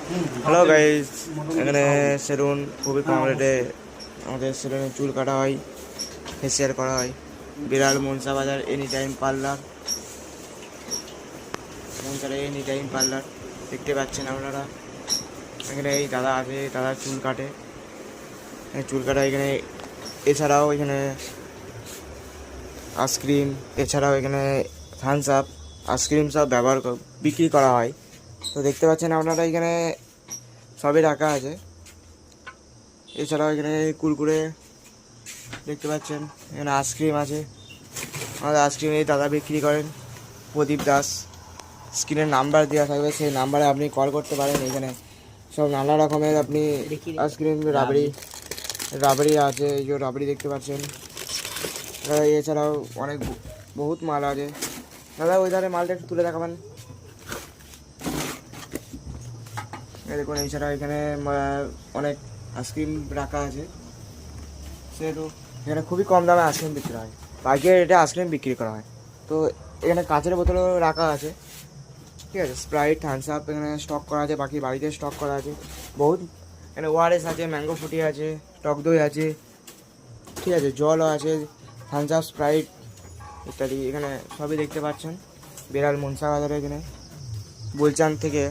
Hello guys, এখানে salon খুবই কম রেটে আমাদের সেলুনে চুল কাটা হয়, ফেসিয়াল করা হয়। বিড়াল Mansa Bazar any time parlour, মনসারে এনি টাইম পার্লার দেখতে পাচ্ছেন আপনারা। এখানে এই দাদা আছে, দাদা চুল কাটে, চুল কাটা এখানে। এছাড়াও এখানে আইসক্রিম, এছাড়াও এখানে থামস আপ, আইসক্রিম সব বিক্রি করা হয়। তো দেখতে পাচ্ছেন আপনারা এখানে সবই রাখা আছে। এছাড়াও এখানে কুরকুরে দেখতে পাচ্ছেন, এখানে আইসক্রিম আছে। আমাদের আইসক্রিম এই দাদা বিক্রি করেন, প্রদীপ দাস। স্ক্রিনের নাম্বার দেওয়া থাকবে, সেই নাম্বারে আপনি কল করতে পারেন। এখানে সব নানা রকমের আপনি আইসক্রিম, রাবড়ি আছে, এই যে রাবড়ি দেখতে পাচ্ছেন। এছাড়াও অনেক বহুত মাল আছে। দাদা ওই ধারে মালটা একটু তুলে দেখাবেন। দেখুন, এছাড়া এখানে অনেক আইসক্রিম রাখা আছে। সেহেতু এখানে খুবই কম দামে আইসক্রিম বিক্রি হয়, পাইকারি রেটে আইসক্রিম বিক্রি করা হয়। তো এখানে কাঁচের বোতলও রাখা আছে, ঠিক আছে। স্প্রাইট, থামস আপ এখানে স্টক করা আছে, বাকি বাড়িতে স্টক করা আছে বহুত। এখানে ওআরএস আছে, ম্যাঙ্গো ফুটি আছে, টক দই আছে, ঠিক আছে, জলও আছে, থামস আপ, স্প্রাইট ইত্যাদি এখানে সবই দেখতে পাচ্ছেন। বিড়াল মনসা বাজারে এখানে বুলচান থেকে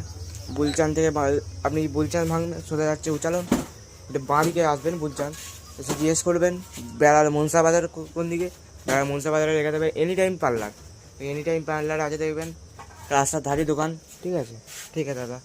আপনি বুলচান ভাঙবেন, সোজা যাচ্ছে উচালন, এটা বাঁ দিকে আসবেন বুলচান, এসে জিজ্ঞেস করবেন বেড়াল মনসা বাজার কোন দিকে। বেড়াল মনসা বাজারে লেখা দেবে any time parlour. Any time parlour আছে, দেখবেন রাস্তার ধারে দোকান, ঠিক আছে। ঠিক আছে দাদা।